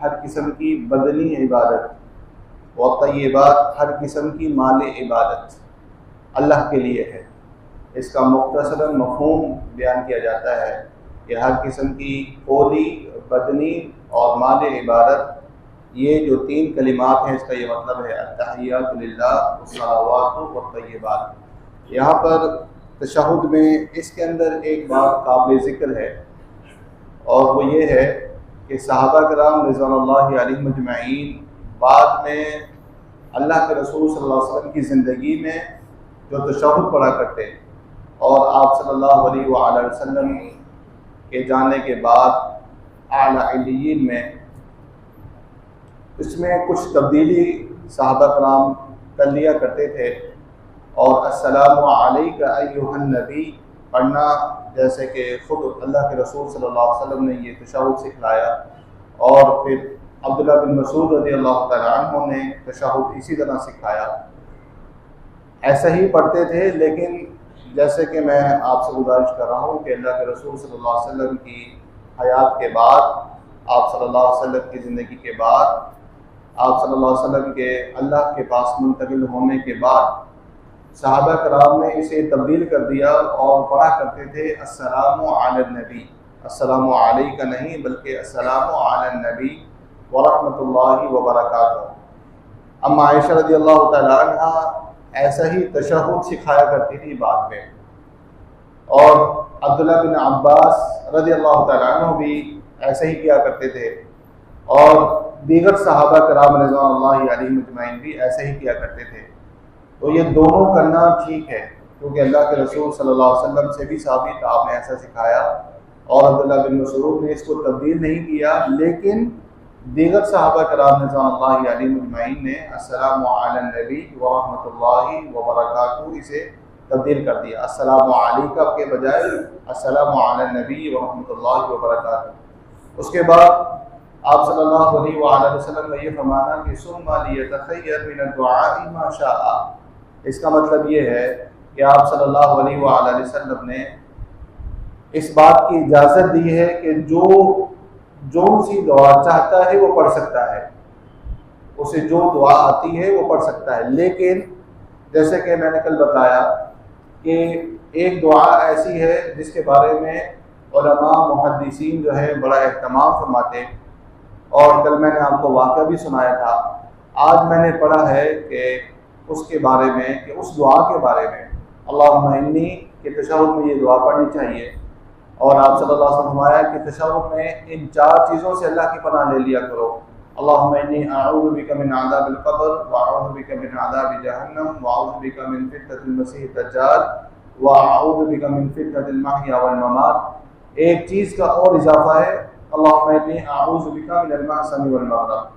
ہر قسم کی بدنی عبادت و طیبات ہر قسم کی مالی عبادت اللہ کے لیے ہے۔ اس کا مختصراً مفہوم بیان کیا جاتا ہے کہ ہر قسم کی قولی، بدنی اور مالی عبادت، یہ جو تین کلمات ہیں اس کا یہ مطلب ہے التحیات للہ والصلوات والطیبات۔ یہاں پر تشہد میں اس کے اندر ایک بات قابل ذکر ہے، اور وہ یہ ہے کہ صحابہ کرام رضوان اللہ علیہم اجمعین بعد میں اللہ کے رسول صلی اللہ علیہ وسلم کی زندگی میں جو تشہد پڑھا کرتے اور آپ صلی اللہ علیہ وآلہ وسلم کے جانے کے بعد اعلیٰ علیین میں اس میں کچھ تبدیلی صحابہ کرام کر لیا کرتے تھے، اور السلام علیک ایھا النبی پڑھنا جیسے کہ خود اللہ کے رسول صلی اللہ علیہ وسلم نے یہ تشہد سکھلایا، اور پھر عبداللہ بن مسعود رضی اللہ تعالیٰ عنہ نے تشہد اسی طرح سکھایا، ایسا ہی پڑھتے تھے۔ لیکن جیسے کہ میں آپ سے گزارش کر رہا ہوں کہ اللہ کے رسول صلی اللہ علیہ وسلم کی حیات کے بعد، آپ صلی اللہ علیہ وسلم کی زندگی کے بعد، آپ صلی اللہ علیہ وسلم کے اللہ کے پاس منتقل ہونے کے بعد صحابہ کرام نے اسے تبدیل کر دیا اور پڑھا کرتے تھے السلام علی النبی، السلام علیک نہیں بلکہ السلام علی النبی ورحمۃ اللہ وبرکاتہ۔ اما عائشہ رضی اللہ تعالیٰ عنہ ایسا ہی تشہد سکھایا کرتی تھی بعد میں، اور عبداللہ بن عباس رضی اللہ تعالیٰ عنہ بھی ایسا ہی کیا کرتے تھے، اور دیگر صحابہ کرام رضوان اللہ علیہم اجمعین بھی ایسے ہی کیا کرتے تھے۔ تو یہ دونوں کرنا ٹھیک ہے، کیونکہ اللہ کے رسول صلی اللہ علیہ وسلم سے بھی ثابت آپ نے ایسا سکھایا، اور عبداللہ بن مسعود نے اس کو تبدیل نہیں کیا، لیکن دیگر صحابہ کرام رضوان اللہ علیہم اجمعین نے السلام علی النبی ورحمۃ اللہ وبرکاتہ اسے تبدیل کر دیا، السلام علیکہ کے بجائے السلام علی النبی ورحمۃ اللہ وبرکاتہ۔ اس کے بعد آپ صلی اللہ علیہ وآلہ وسلم نے یہ فرمانا کہ ثم لیتخیر من الدعاء ما شاء۔ اس کا مطلب یہ ہے کہ آپ صلی اللہ علیہ وآلہ وسلم نے اس بات کی اجازت دی ہے کہ جو سی دعا چاہتا ہے وہ پڑھ سکتا ہے، اسے جو دعا آتی ہے وہ پڑھ سکتا ہے، لیکن جیسے کہ میں نے کل بتایا کہ ایک دعا ایسی ہے جس کے بارے میں علماء محدثین جو ہے بڑا اہتمام فرماتے، اور کل میں نے آپ کو واقعہ بھی سنایا تھا، آج میں نے پڑھا ہے کہ اس کے بارے میں، کہ اس دعا کے بارے میں اللہم انی کے تشہد میں یہ دعا پڑھنی چاہیے، اور آپ صلی اللہ علیہ وسلم فرمایا کہ تشہد میں ان چار چیزوں سے اللہ کی پناہ لے لیا کرو، اللہم انی اعوذ بک من عذاب القبر واعوذ بک من عذاب جہنم واعوذ بک من فتنۃ المسیح الدجال واعوذ بک من فتنۃ المحیا والممات۔ ایک چیز کا اور اضافہ ہے اللہم انی اعوذ بک من المأثم والمغرم۔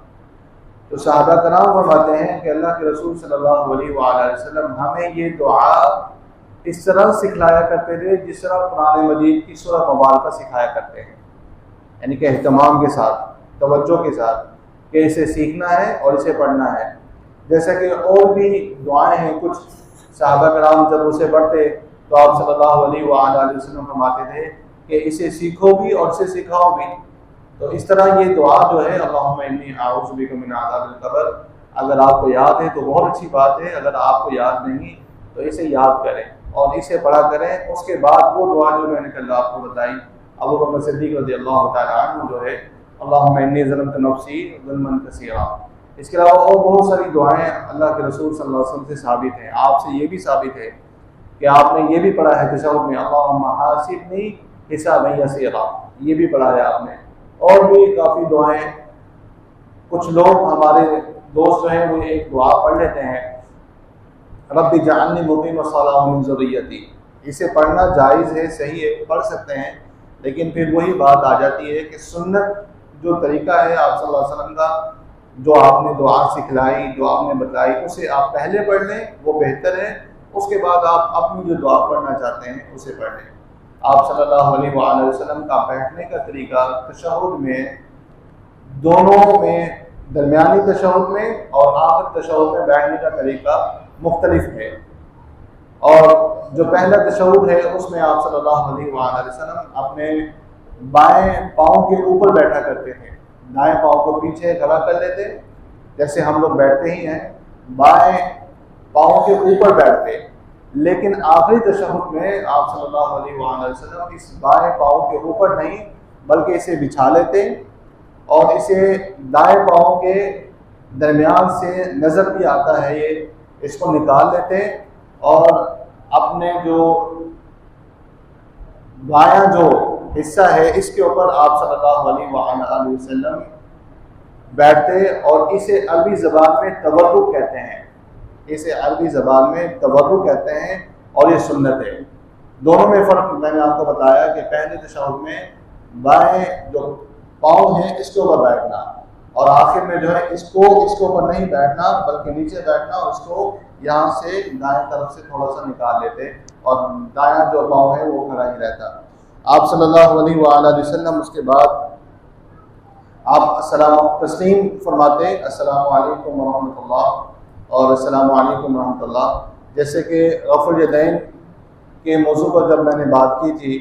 تو صحابہ کرام فرماتے ہیں کہ اللہ کے رسول صلی اللہ علیہ وآلہ وسلم ہمیں یہ دعا اس طرح سکھلایا کرتے تھے جس طرح قرآن مجید کی سورہ مبارکہ سکھایا کرتے ہیں، یعنی کہ اہتمام کے ساتھ، توجہ کے ساتھ، کہ اسے سیکھنا ہے اور اسے پڑھنا ہے۔ جیسا کہ اور بھی دعائیں ہیں، کچھ صحابہ کرام جب اسے پڑھتے تو آپ صلی اللہ علیہ وآلہ وسلم فرماتے تھے کہ اسے سیکھو بھی اور اسے سکھاؤ بھی۔ تو اس طرح یہ دعا جو ہے اللہم انی اعوذ بک من عذاب القبر، اگر آپ کو یاد ہے تو بہت اچھی بات ہے، اگر آپ کو یاد نہیں تو اسے یاد کریں اور اسے پڑھا کریں۔ اس کے بعد وہ دعا جو میں نے کل آپ کو بتائی ابو بکر صدیق رضی اللہ تعالیٰ عنہ جو ہے اللہم انی ظلمت نفسی ظلما کثیرا۔ اس کے علاوہ اور بہت ساری دعائیں اللہ کے رسول صلی اللہ علیہ وسلم سے ثابت ہیں، آپ سے یہ بھی ثابت ہے کہ آپ نے یہ بھی پڑھا ہے تشہد میں اللہم حاسبنی حسابا یسیرا، یہ بھی پڑھا ہے آپ نے۔ اور بھی کافی دعائیں، کچھ لوگ ہمارے دوست جو ہیں وہ ایک دعا پڑھ لیتے ہیں رب اجعلنی مقیم الصلاۃ ومن ذریتی، اسے پڑھنا جائز ہے، صحیح ہے، پڑھ سکتے ہیں، لیکن پھر وہی بات آ جاتی ہے کہ سنت جو طریقہ ہے آپ صلی اللہ علیہ وسلم کا، جو آپ نے دعا سکھلائی، جو آپ نے بتائی، اسے آپ پہلے پڑھ لیں، وہ بہتر ہے۔ اس کے بعد آپ اپنی جو دعا پڑھنا چاہتے ہیں اسے پڑھ لیں۔ آپ صلی اللہ علیہ وآلہ وسلم کا بیٹھنے کا طریقہ تشہد میں، دونوں میں، درمیانی تشہد میں اور آخر تشہد میں بیٹھنے کا طریقہ مختلف ہے، اور جو پہلا تشہد ہے اس میں آپ صلی اللہ علیہ وآلہ وسلم اپنے بائیں پاؤں کے اوپر بیٹھا کرتے تھے، دائیں پاؤں کو پیچھے کھڑا کر لیتے جیسے ہم لوگ بیٹھتے ہی ہیں، بائیں پاؤں کے اوپر بیٹھتے، لیکن آخری تشہد میں آپ صلی اللہ علیہ وآلہ وسلم اس بائیں پاؤں کے اوپر نہیں بلکہ اسے بچھا لیتے اور اسے دائیں پاؤں کے درمیان سے نظر بھی آتا ہے یہ، اس کو نکال لیتے اور اپنے جو بایاں جو حصہ ہے اس کے اوپر آپ صلی اللہ علیہ وآلہ وسلم بیٹھتے اور اسے عربی زبان میں تورک کہتے ہیں، اسے عربی زبان میں تورک کہتے ہیں اور یہ سنت ہے۔ دونوں میں فرق میں نے آپ کو بتایا کہ پہلے تشہد میں بائیں جو پاؤں ہیں اس کے اوپر بیٹھنا اور آخر میں جو ہے اس کے اوپر نہیں بیٹھنا بلکہ نیچے بیٹھنا اور اس کو یہاں سے دائیں طرف سے تھوڑا سا نکال لیتے اور دایاں جو پاؤں ہے وہ کھڑا ہی رہتا۔ آپ صلی اللہ علیہ وآلہ وسلم اس کے بعد آپ تسلیم فرماتے السلام علیکم ورحمۃ اللہ اور السلام علیکم ورحمۃ اللہ، جیسے کہ رفع الیدین کے موضوع پر جب میں نے بات کی تھی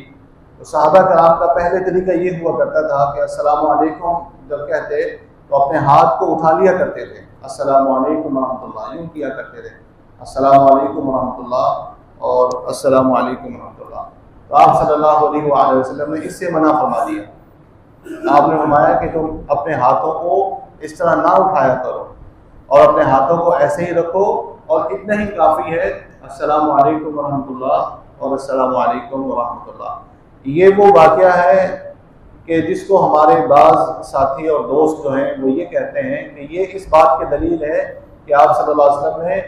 تو صحابہ کرام کا پہلے طریقہ یہ ہوا کرتا تھا کہ السلام علیکم جب کہتے تو اپنے ہاتھ کو اٹھا لیا کرتے تھے، السلام علیکم ورحمۃ اللہ یوں کیا کرتے تھے، السلام علیکم ورحمۃ اللہ اور السلام علیکم ورحمۃ اللہ۔ تو آپ صلی اللہ علیہ وآلہ وسلم نے اس سے منع فرما دیا، آپ نے فرمایا کہ تم اپنے ہاتھوں کو اس طرح نہ اٹھایا کرو اور اپنے ہاتھوں کو ایسے ہی رکھو اور اتنا ہی کافی ہے السلام علیکم ورحمۃ اللہ اور السلام علیکم ورحمۃ اللہ۔ یہ وہ واقعہ ہے کہ جس کو ہمارے بعض ساتھی اور دوست جو ہیں وہ یہ کہتے ہیں کہ یہ اس بات کی دلیل ہے کہ آپ صلی اللہ علیہ وسلم نے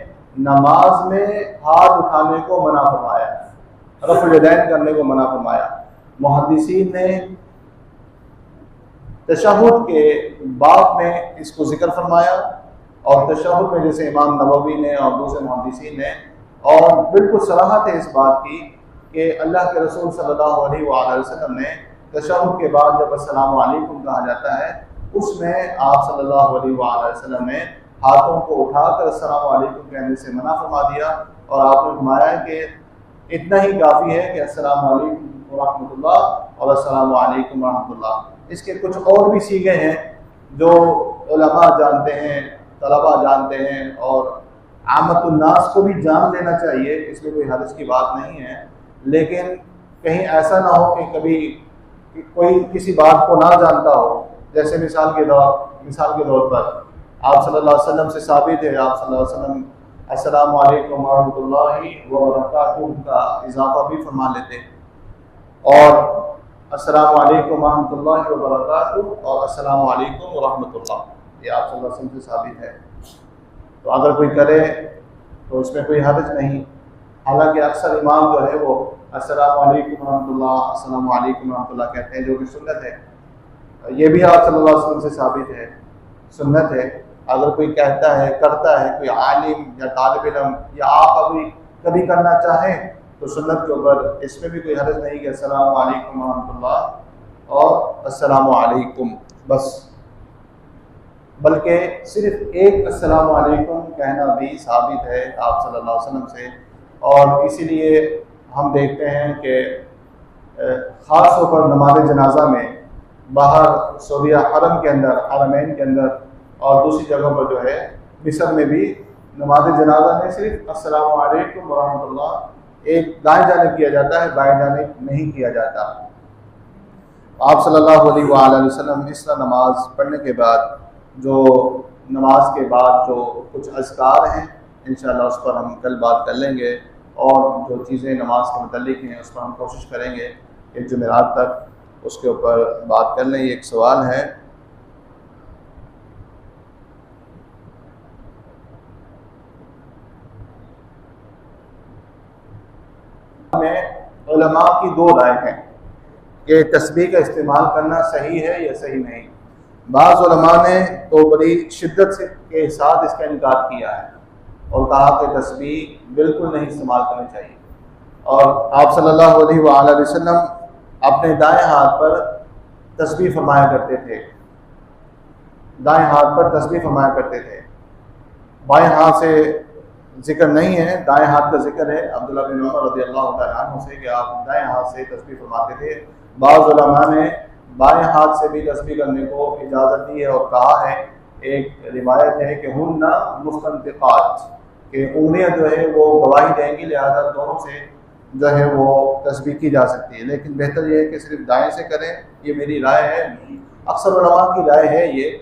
نماز میں ہاتھ اٹھانے کو منع فرمایا، رفع الیدین کرنے کو منع فرمایا۔ محدثین نے تشہد کے باب میں اس کو ذکر فرمایا اور تشہد میں جیسے امام نووی نے اور دوسرے محدثین نے اور بالکل صراحت ہے اس بات کی کہ اللہ کے رسول صلی اللہ علیہ وآلہ وسلم نے تشہد کے بعد جب السلام علیکم کہا جاتا ہے اس میں آپ صلی اللہ علیہ وآلہ وسلم نے ہاتھوں کو اٹھا کر السلام علیکم کہنے سے منع فرما دیا اور آپ نے فرمایا کہ اتنا ہی کافی ہے کہ السلام علیکم ورحمۃ اللہ اور السلام علیکم ورحمۃ اللہ۔ اس کے کچھ اور بھی صیغے ہیں جو علماء جانتے ہیں، طلباء جانتے ہیں اور عامت الناس کو بھی جان لینا چاہیے، اس میں کوئی حرج کی بات نہیں ہے، لیکن کہیں ایسا نہ ہو کہ کبھی کوئی کسی بات کو نہ جانتا ہو، جیسے مثال کے طور پر آپ صلی اللہ علیہ وسلم سے ثابت ہے، آپ صلی اللہ علیہ وسلم السلام علیکم ورحمۃ اللہ وبرکاتہ کا اضافہ بھی فرما لیتے اور السلام علیکم ورحمۃ اللہ وبرکاتہ اور السلام علیکم ورحمۃ اللہ، یہ آپ صلی اللہ علیہ وسلم سے ثابت ہے۔ تو اگر کوئی کرے تو اس میں کوئی حرج نہیں، حالانکہ اکثر امام جو ہے وہ السلام علیکم ورحمۃ اللہ السلام علیکم ورحمۃ اللہ کہتے ہیں جو کہ سنت ہے، یہ بھی آپ صلی اللہ علیہ وسلم سے ثابت ہے، سنت ہے۔ اگر کوئی کہتا ہے کرتا ہے کوئی عالم یا طالب علم یا آپ کبھی کرنا چاہیں تو سنت کے اوپر اس میں بھی کوئی حرج نہیں کہ السلام علیکم ورحمۃ اللہ اور السلام علیکم بس، بلکہ صرف ایک السلام علیکم کہنا بھی ثابت ہے آپ صلی اللہ علیہ وسلم سے، اور اسی لیے ہم دیکھتے ہیں کہ خاص طور پر نماز جنازہ میں باہر سعودیہ حرم کے اندر، حرمین کے اندر اور دوسری جگہوں پر جو ہے مصر میں بھی نماز جنازہ میں صرف السلام علیکم ورحمۃ اللہ ایک دائیں جانب کیا جاتا ہے، بائیں جانب نہیں کیا جاتا۔ آپ صلی اللہ علیہ وآلہ وسلم اس طرح نماز پڑھنے کے بعد جو نماز کے بعد جو کچھ اذکار ہیں انشاءاللہ اس پر ہم کل بات کر لیں گے، اور جو چیزیں نماز کے متعلق ہیں اس پر ہم کوشش کریں گے کہ جمعرات تک اس کے اوپر بات کر لیں۔ یہ ایک سوال ہے میں علماء کی دو رائے ہیں کہ تسبیح کا استعمال کرنا صحیح ہے یا صحیح نہیں۔ بعض علماء نے تو بڑی شدت کے ساتھ اس کا انکار کیا ہے اور کہا کہ تسبیح بالکل نہیں استعمال کرنی چاہیے، اور آپ صلی اللہ علیہ وآلہ وسلم اپنے دائیں ہاتھ پر تسبیح فرمایا کرتے تھے، دائیں ہاتھ پر تسبیح فرمایا کرتے تھے، بائیں ہاتھ سے ذکر نہیں ہے، دائیں ہاتھ کا ذکر ہے عبداللہ بن عمر رضی اللہ تعالیٰ عنہ سے کہ آپ دائیں ہاتھ سے تسبیح فرماتے تھے۔ بعض علماء نے بائیں ہاتھ سے بھی تسبیح کرنے کو اجازت دی ہے، اور کہا ہے، ایک روایت ہے کہ ہن مستنطقات، کہ انگلیاں جو ہے وہ گواہی دیں گی، لہذا دونوں سے جو ہے وہ تسبیح کی جا سکتی ہے، لیکن بہتر یہ ہے کہ صرف دائیں سے کریں، یہ میری رائے ہے۔ اکثر علماء کی رائے ہے یہ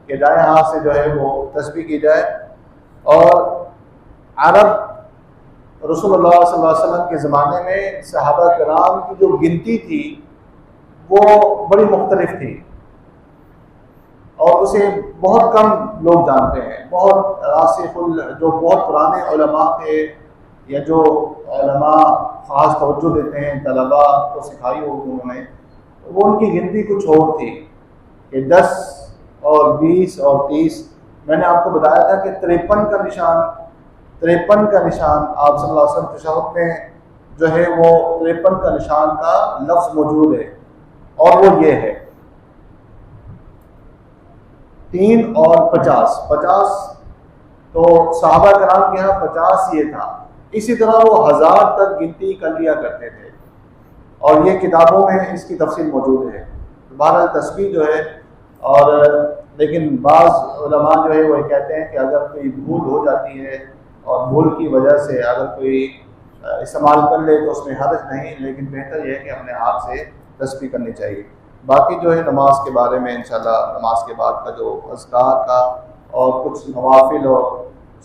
کہ دائیں ہاتھ سے جو ہے وہ تسبیح کی جائے۔ اور عرب رسول اللہ صلی اللہ علیہ وسلم کے زمانے میں صحابہ کرام کی جو گنتی تھی وہ بڑی مختلف تھی، اور اسے بہت کم لوگ جانتے ہیں۔ بہت راسخ جو بہت پرانے علماء تھے، یا جو علماء خاص توجہ دیتے ہیں طلباء کو سکھائی ہو انہوں نے، وہ ان کی گنتی کچھ اور تھی کہ 10 اور 20 اور 30۔ میں نے آپ کو بتایا تھا کہ 53 کا نشان آپ صلی اللہ علیہ وسلم تشہد میں جو ہے وہ 53 کا نشان کا لفظ موجود ہے، اور وہ یہ ہے 3 اور 50 تو صحابہ کرام کے ہاں 50 یہ تھا۔ اسی طرح وہ 1000 تک گنتی کر لیا کرتے تھے، اور یہ کتابوں میں اس کی تفصیل موجود ہے۔ بہرحال تسبیح جو ہے، اور لیکن بعض علماء جو ہے وہ کہتے ہیں کہ اگر کوئی بھول ہو جاتی ہے اور بھول کی وجہ سے اگر کوئی استعمال کر لے تو اس میں حرج نہیں، لیکن بہتر یہ ہے کہ اپنے ہاتھ سے تسبیح کرنی چاہیے۔ باقی جو ہے نماز کے بارے میں انشاءاللہ نماز کے بعد کا جو اذکار کا اور کچھ نوافل اور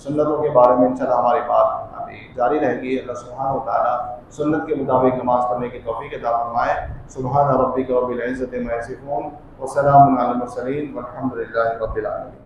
سنتوں کے بارے میں انشاءاللہ ہماری بات ابھی جاری رہے گی۔ اللہ سبحانہ و تعالیٰ سنت کے مطابق نماز پڑھنے کی توفیق عطا فرمائے۔ سبحان ربک رب العزۃ عما یصفون وسلام علی المرسلین والحمد للہ رب العالمین۔